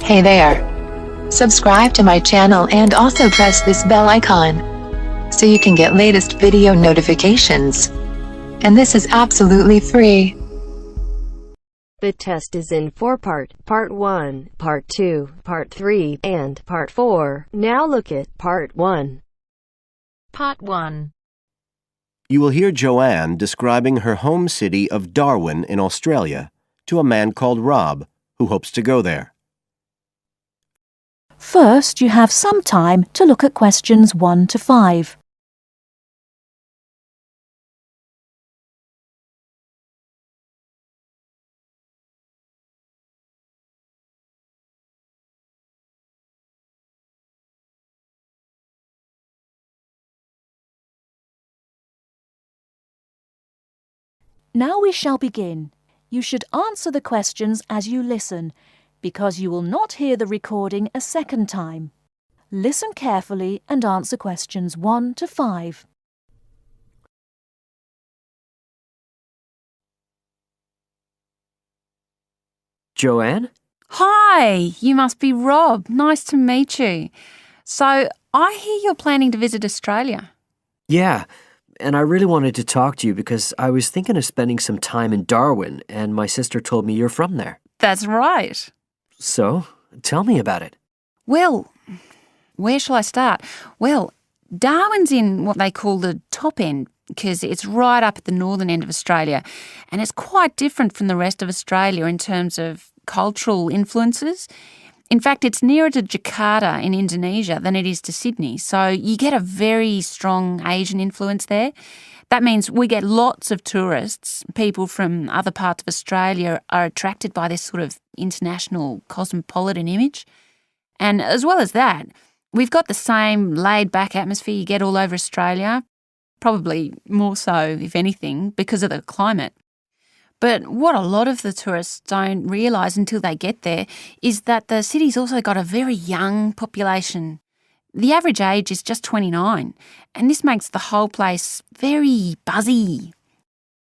Hey there. Subscribe to my channel and also press this bell icon so you can get latest video notifications. And this is absolutely free. The test is in 4-part, Part 1, Part 2, Part 3, and Part 4. Now look at Part 1. Part 1. You will hear Joanne describing her home city of Darwin in Australia to a man called Rob, who hopes to go there. First, you have some time to look at questions 1 to 5. Now we shall begin. You should answer the questions as you listen, because you will not hear the recording a second time. Listen carefully and answer questions 1 to 5. Joanne? Hi, you must be Rob. Nice to meet you. So, I hear you're planning to visit Australia. Yeah, and I really wanted to talk to you because I was thinking of spending some time in Darwin, and my sister told me you're from there. That's right. So, tell me about it. Well, where shall I start? Well, Darwin's in what they call the top end because it's right up at the northern end of Australia, and it's quite different from the rest of Australia in terms of cultural influences. In fact, it's nearer to Jakarta in Indonesia than it is to Sydney, so you get a very strong Asian influence there. That means we get lots of tourists. People from other parts of Australia are attracted by this sort of international cosmopolitan image. And as well as that, we've got the same laid-back atmosphere you get all over Australia, probably more so, if anything, because of the climate. But what a lot of the tourists don't realise until they get there is that the city's also got a very young population. The average age is just 29, and this makes the whole place very buzzy.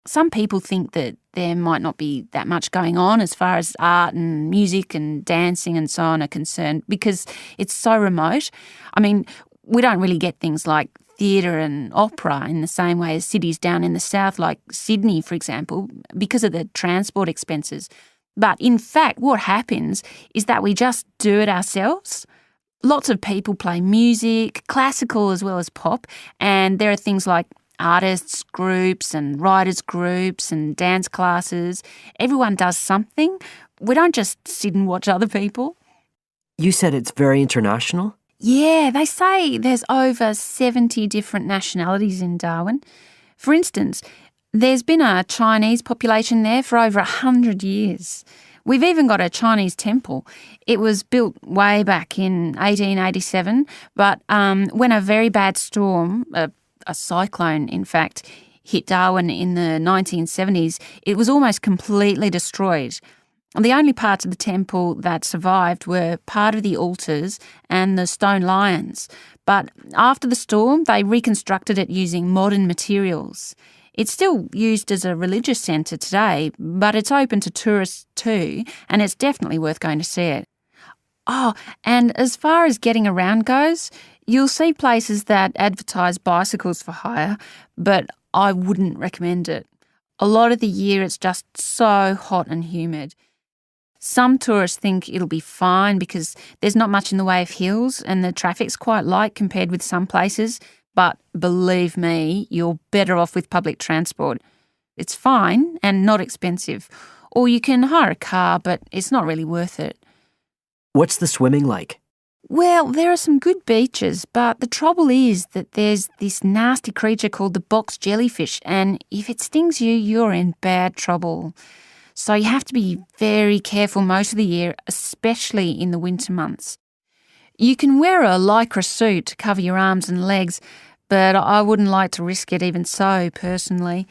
Some people think that there might not be that much going on as far as art and music and dancing and so on are concerned because it's so remote. I mean, we don't really get things like theatre and opera in the same way as cities down in the south like Sydney, for example, because of the transport expenses. But in fact, what happens is that we just do it ourselves. Lots of people play music, classical as well as pop, and there are things like artists groups and writers groups and dance classes. Everyone does something. We don't just sit and watch other people. You said it's very international? Yeah, they say there's over 70 different nationalities in Darwin. For instance, there's been a Chinese population there for over 100 years. We've even got a Chinese temple. It was built way back in 1887, but when a very bad storm, a cyclone in fact, hit Darwin in the 1970s, it was almost completely destroyed. The only parts of the temple that survived were part of the altars and the stone lions. But after the storm, they reconstructed it using modern materials. It's still used as a religious centre today, but it's open to tourists too, and it's definitely worth going to see it. Oh, and as far as getting around goes, you'll see places that advertise bicycles for hire, but I wouldn't recommend it. A lot of the year it's just so hot and humid. Some tourists think it'll be fine because there's not much in the way of hills and the traffic's quite light compared with some places, but believe me, you're better off with public transport. It's fine and not expensive. Or you can hire a car, but it's not really worth it. What's the swimming like? Well, there are some good beaches, but the trouble is that there's this nasty creature called the box jellyfish, and if it stings you, you're in bad trouble. So you have to be very careful most of the year, especially in the winter months. You can wear a lycra suit to cover your arms and legs, but I wouldn't like to risk it even so, personally.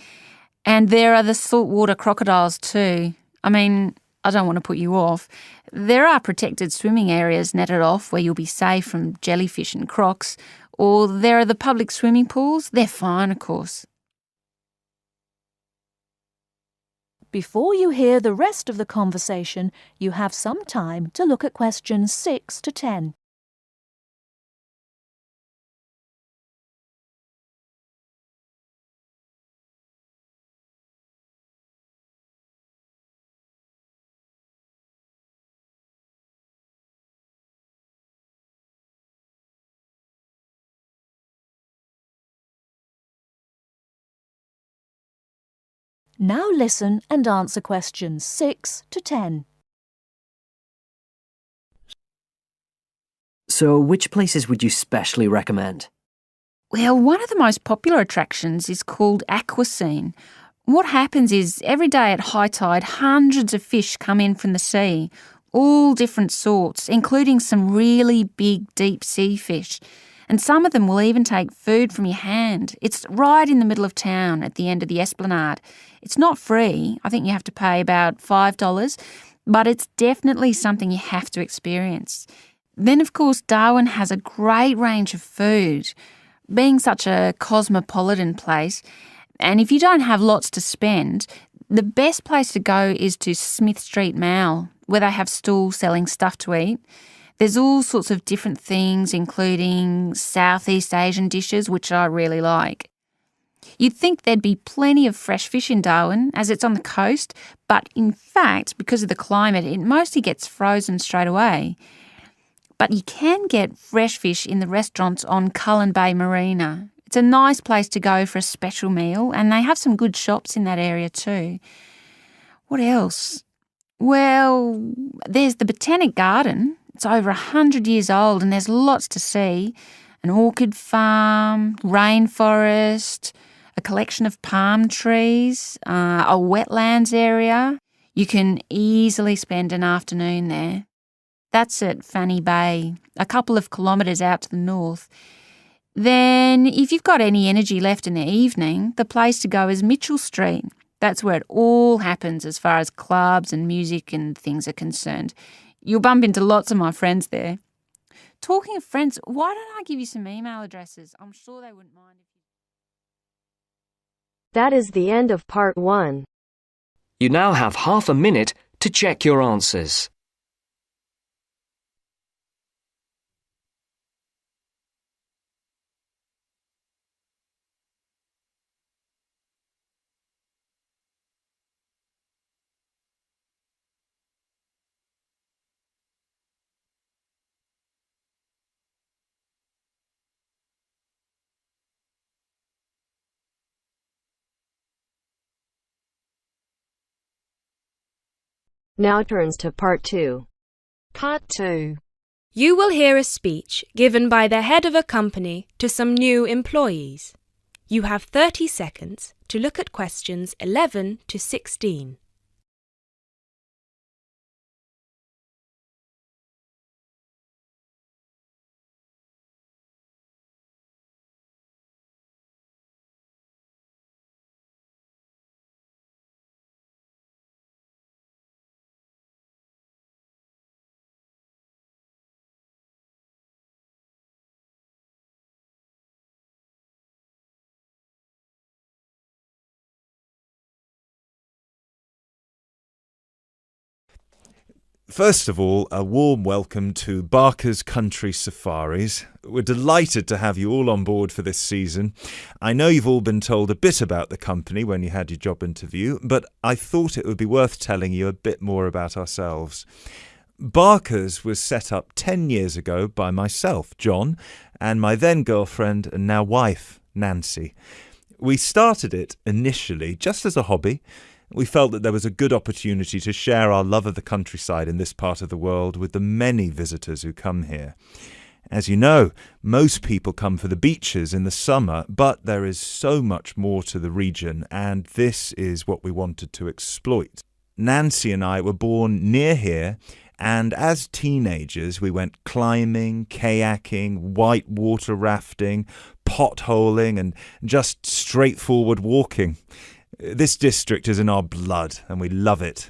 And there are the saltwater crocodiles too. I mean, I don't want to put you off. There are protected swimming areas netted off where you'll be safe from jellyfish and crocs, or there are the public swimming pools. They're fine, of course. Before you hear the rest of the conversation, you have some time to look at questions 6 to 10. Now listen and answer questions 6 to 10. So, which places would you specially recommend? Well, one of the most popular attractions is called Aquascene. What happens is every day at high tide, hundreds of fish come in from the sea, all different sorts, including some really big deep sea fish. And some of them will even take food from your hand. It's right in the middle of town at the end of the esplanade. It's not free. I think you have to pay about $5, but it's definitely something you have to experience. Then, of course, Darwin has a great range of food, being such a cosmopolitan place. And if you don't have lots to spend, the best place to go is to Smith Street Mall, where they have stalls selling stuff to eat. There's all sorts of different things, including Southeast Asian dishes, which I really like. You'd think there'd be plenty of fresh fish in Darwin, as it's on the coast, but in fact, because of the climate, it mostly gets frozen straight away. But you can get fresh fish in the restaurants on Cullen Bay Marina. It's a nice place to go for a special meal, and they have some good shops in that area too. What else? Well, there's the Botanic Garden. It's over 100 years old and there's lots to see. An orchid farm, rainforest, a collection of palm trees, a wetlands area. You can easily spend an afternoon there. That's at Fanny Bay, a couple of kilometres out to the north. Then, if you've got any energy left in the evening, the place to go is Mitchell Street. That's where it all happens as far as clubs and music and things are concerned. You'll bump into lots of my friends there. Talking of friends, why don't I give you some email addresses? I'm sure they wouldn't mind. That is the end of part 1. You now have half a minute to check your answers. Now turns to part 2. Part 2. You will hear a speech given by the head of a company to some new employees. You have 30 seconds to look at questions 11 to 16. First of all, a warm welcome to Barker's Country Safaris. We're delighted to have you all on board for this season. I know you've all been told a bit about the company when you had your job interview, but I thought it would be worth telling you a bit more about ourselves. Barker's was set up 10 years ago by myself, John, and my then girlfriend and now wife, Nancy. We started it initially just as a hobby. We felt that there was a good opportunity to share our love of the countryside in this part of the world with the many visitors who come here. As you know, most people come for the beaches in the summer, but there is so much more to the region, and this is what we wanted to exploit. Nancy and I were born near here, and as teenagers we went climbing, kayaking, white water rafting, potholing, and just straightforward walking. This district is in our blood, and we love it.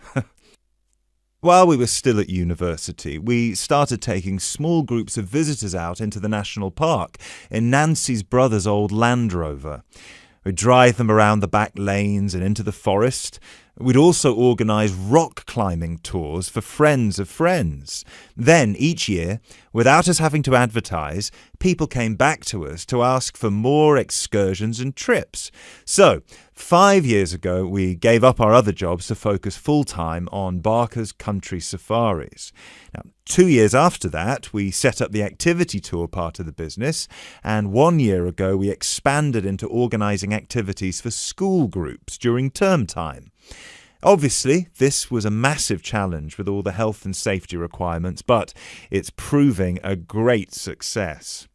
While we were still at university, we started taking small groups of visitors out into the national park in Nancy's brother's old Land Rover. We'd drive them around the back lanes and into the forest. We'd also organise rock climbing tours for friends of friends. Then, each year, without us having to advertise, people came back to us to ask for more excursions and trips. So, 5 years ago, we gave up our other jobs to focus full-time on Barker's Country Safaris. Now, 2 years after that, we set up the activity tour part of the business, and 1 year ago, we expanded into organising activities for school groups during term time. Obviously, this was a massive challenge with all the health and safety requirements, but it's proving a great success.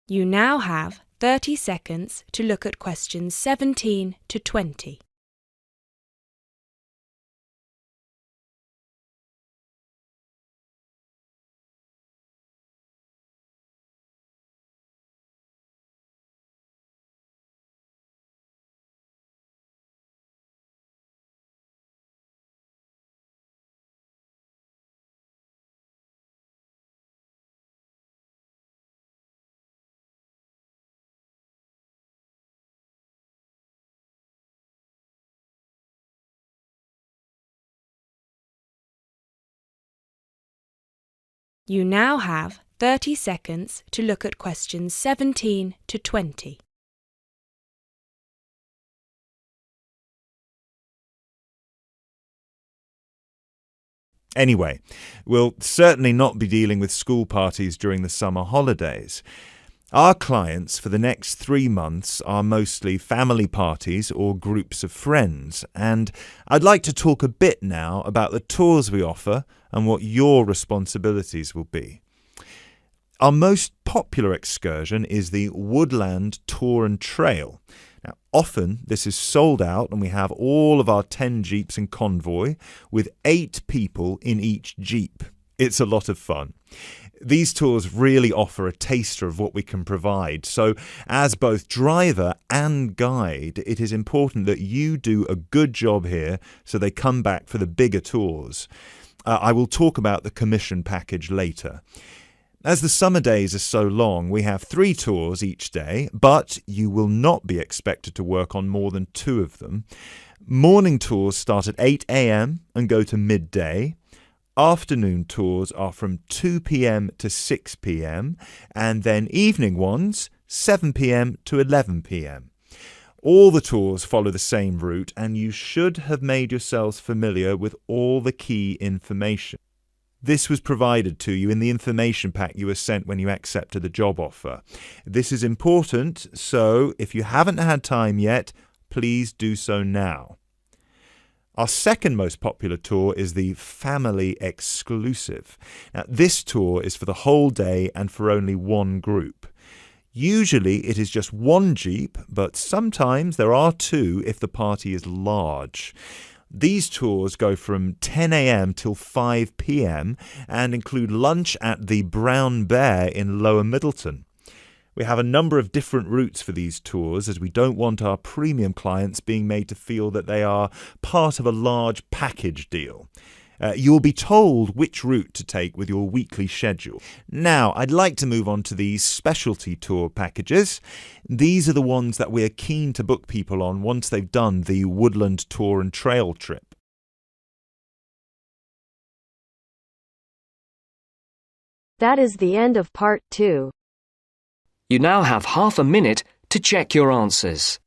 You now have 30 seconds to look at questions 17 to 20. You now have 30 seconds to look at questions 17 to 20. Anyway, we'll certainly not be dealing with school parties during the summer holidays. Our clients for the next 3 months are mostly family parties or groups of friends, and I'd like to talk a bit now about the tours we offer and what your responsibilities will be. Our most popular excursion is the Woodland Tour and Trail. Now, often this is sold out and we have all of our 10 jeeps in convoy with 8 people in each jeep. It's a lot of fun. These tours really offer a taster of what we can provide. So as both driver and guide, it is important that you do a good job here so they come back for the bigger tours. I will talk about the commission package later. As the summer days are so long, we have 3 tours each day, but you will not be expected to work on more than 2 of them. Morning tours start at 8 a.m. and go to midday. Afternoon tours are from 2 p.m. to 6 p.m. and then evening ones 7 p.m. to 11 p.m. All the tours follow the same route and you should have made yourselves familiar with all the key information. This was provided to you in the information pack you were sent when you accepted the job offer. This is important, so if you haven't had time yet, please do so now. Our second most popular tour is the Family Exclusive. Now, this tour is for the whole day and for only one group. Usually it is just one jeep, but sometimes there are 2 if the party is large. These tours go from 10 a.m. till 5 p.m. and include lunch at the Brown Bear in Lower Middleton. We have a number of different routes for these tours as we don't want our premium clients being made to feel that they are part of a large package deal. You'll be told which route to take with your weekly schedule. Now, I'd like to move on to these specialty tour packages. These are the ones that we're keen to book people on once they've done the Woodland Tour and Trail trip. That is the end of part 2. You now have half a minute to check your answers.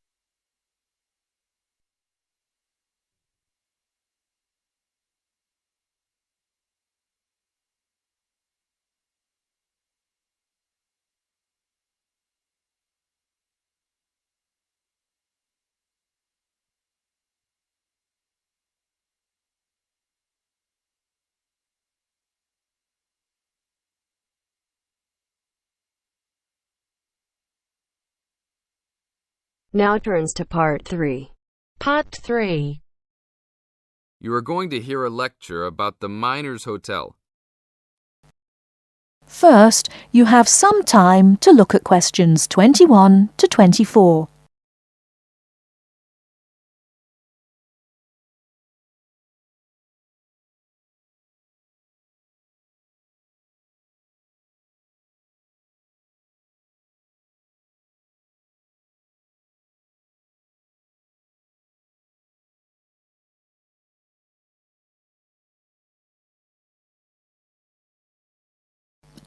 Now turns to part 3. Part 3. You are going to hear a lecture about the Miners Hotel. First, you have some time to look at questions 21 to 24.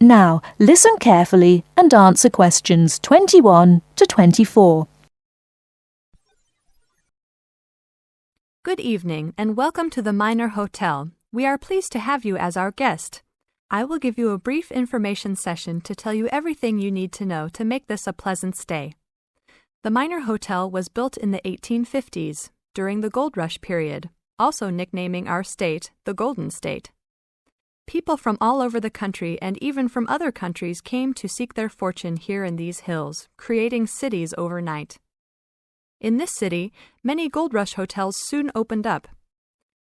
Now, listen carefully and answer questions 21 to 24. Good evening and welcome to the Minor Hotel. We are pleased to have you as our guest. I will give you a brief information session to tell you everything you need to know to make this a pleasant stay. The Minor Hotel was built in the 1850s, during the Gold Rush period, also nicknaming our state the Golden State. People from all over the country and even from other countries came to seek their fortune here in these hills, creating cities overnight. In this city, many Gold Rush hotels soon opened up.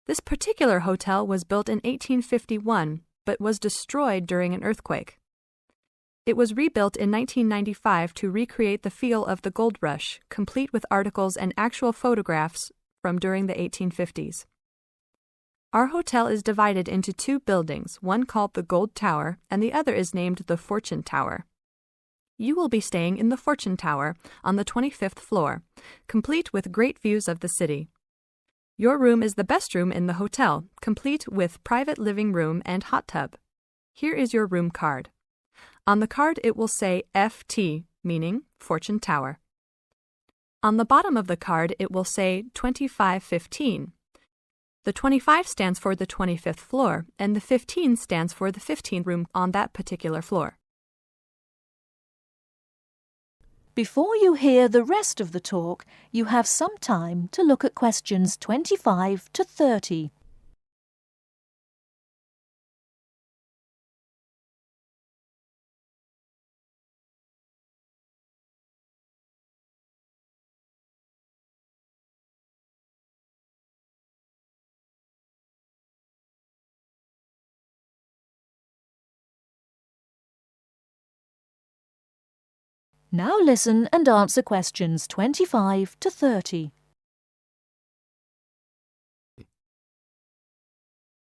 This particular hotel was built in 1851, but was destroyed during an earthquake. It was rebuilt in 1995 to recreate the feel of the Gold Rush, complete with articles and actual photographs from during the 1850s. Our hotel is divided into two buildings, one called the Gold Tower and the other is named the Fortune Tower. You will be staying in the Fortune Tower on the 25th floor, complete with great views of the city. Your room is the best room in the hotel, complete with private living room and hot tub. Here is your room card. On the card it will say FT, meaning Fortune Tower. On the bottom of the card it will say 2515. The 25 stands for the 25th floor, and the 15 stands for the 15th room on that particular floor. Before you hear the rest of the talk, you have some time to look at questions 25 to 30. Now listen and answer questions 25 to 30.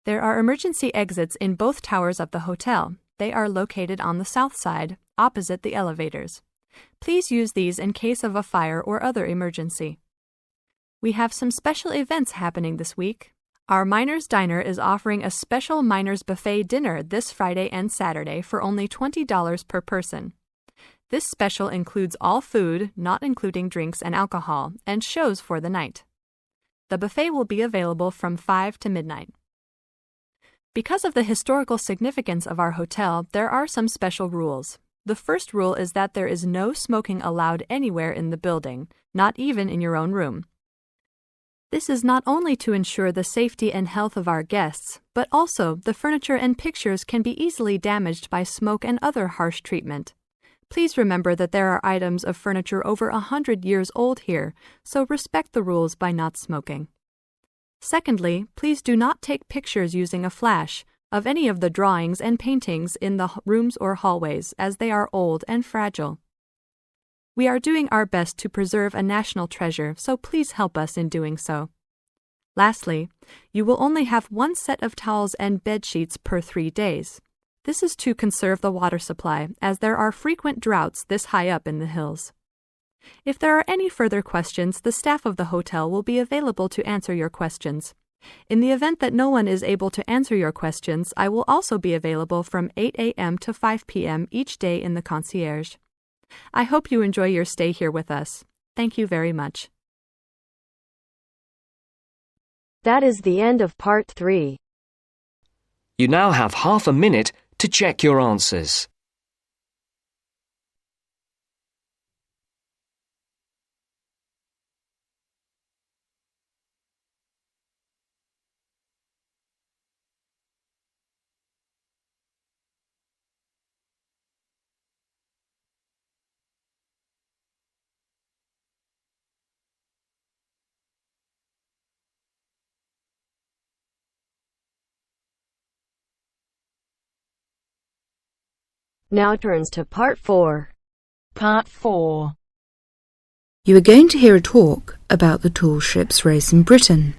There are emergency exits in both towers of the hotel. They are located on the south side, opposite the elevators. Please use these in case of a fire or other emergency. We have some special events happening this week. Our Miners Diner is offering a special Miners Buffet dinner this Friday and Saturday for only $20 per person. This special includes all food, not including drinks and alcohol, and shows for the night. The buffet will be available from 5 to midnight. Because of the historical significance of our hotel, there are some special rules. The first rule is that there is no smoking allowed anywhere in the building, not even in your own room. This is not only to ensure the safety and health of our guests, but also the furniture and pictures can be easily damaged by smoke and other harsh treatment. Please remember that there are items of furniture over 100 years old here, so respect the rules by not smoking. Secondly, please do not take pictures using a flash of any of the drawings and paintings in the rooms or hallways, as they are old and fragile. We are doing our best to preserve a national treasure, so please help us in doing so. Lastly, you will only have one set of towels and bed sheets per 3 days. This is to conserve the water supply, as there are frequent droughts this high up in the hills. If there are any further questions, the staff of the hotel will be available to answer your questions. In the event that no one is able to answer your questions, I will also be available from 8 a.m. to 5 p.m. each day in the concierge. I hope you enjoy your stay here with us. Thank you very much. That is the end of part 3. You now have half a minute to check your answers. Now turns to part 4. Part 4. You are going to hear a talk about the tall ships race in Britain.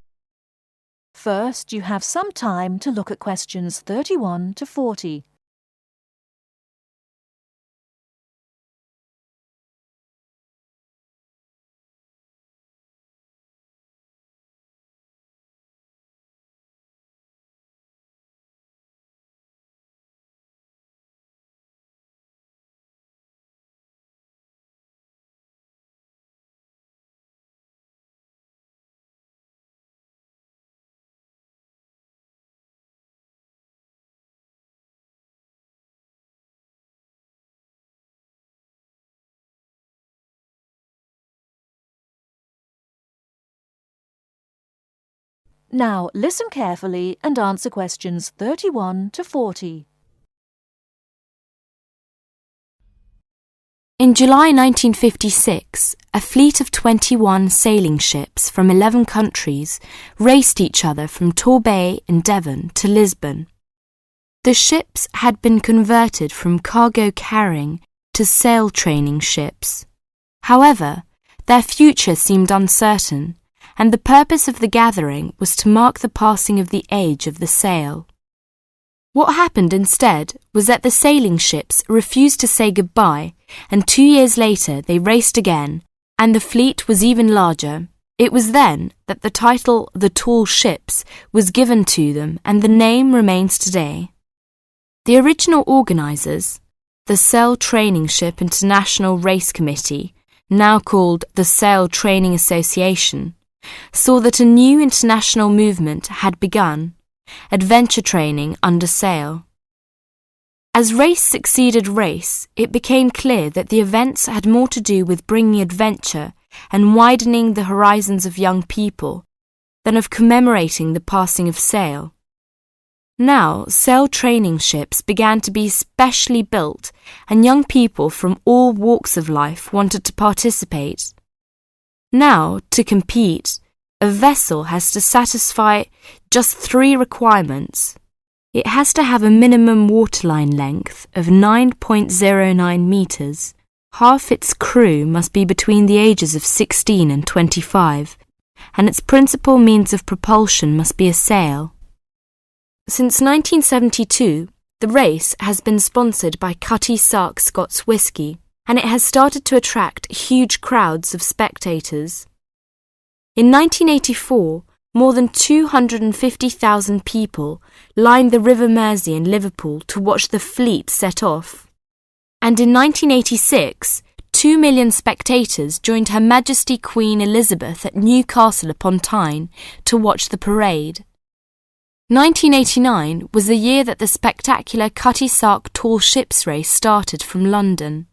First, you have some time to look at questions 31 to 40. Now listen carefully and answer questions 31 to 40. In July 1956, a fleet of 21 sailing ships from 11 countries raced each other from Torbay in Devon to Lisbon. The ships had been converted from cargo carrying to sail training ships. However, their future seemed uncertain, and the purpose of the gathering was to mark the passing of the age of the sail. What happened instead was that the sailing ships refused to say goodbye, and 2 years later they raced again, and the fleet was even larger. It was then that the title "The Tall Ships" was given to them, and the name remains today. The original organisers, the Sail Training Ship International Race Committee, now called the Sail Training Association, saw that a new international movement had begun, adventure training under sail. As race succeeded race, it became clear that the events had more to do with bringing adventure and widening the horizons of young people than of commemorating the passing of sail. Now, sail training ships began to be specially built, and young people from all walks of life wanted to participate. Now, to compete, a vessel has to satisfy just 3 requirements. It has to have a minimum waterline length of 9.09 metres. Half its crew must be between the ages of 16 and 25, and its principal means of propulsion must be a sail. Since 1972, the race has been sponsored by Cutty Sark Scots Whisky, and it has started to attract huge crowds of spectators. In 1984, more than 250,000 people lined the River Mersey in Liverpool to watch the fleet set off. And in 1986, 2 million spectators joined Her Majesty Queen Elizabeth at Newcastle upon Tyne to watch the parade. 1989 was the year that the spectacular Cutty Sark Tall Ships race started from London.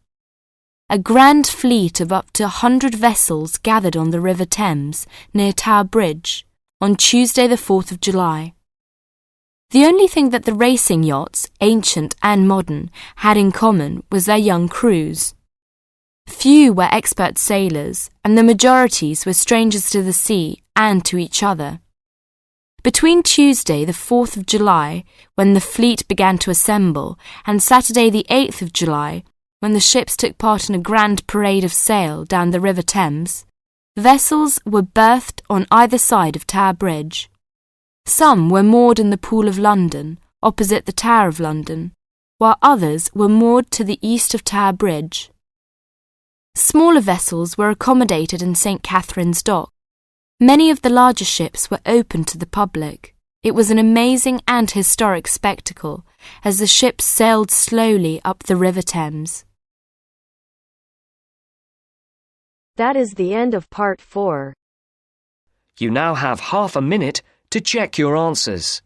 A grand fleet of up to 100 vessels gathered on the River Thames near Tower Bridge on Tuesday the 4th of July. The only thing that the racing yachts, ancient and modern, had in common was their young crews. Few were expert sailors, and the majorities were strangers to the sea and to each other. Between Tuesday the 4th of July, when the fleet began to assemble, and Saturday the 8th of July, when the ships took part in a grand parade of sail down the River Thames, vessels were berthed on either side of Tower Bridge. Some were moored in the Pool of London, opposite the Tower of London, while others were moored to the east of Tower Bridge. Smaller vessels were accommodated in St. Catherine's Dock. Many of the larger ships were open to the public. It was an amazing and historic spectacle as the ships sailed slowly up the River Thames. That is the end of part 4. You now have half a minute to check your answers.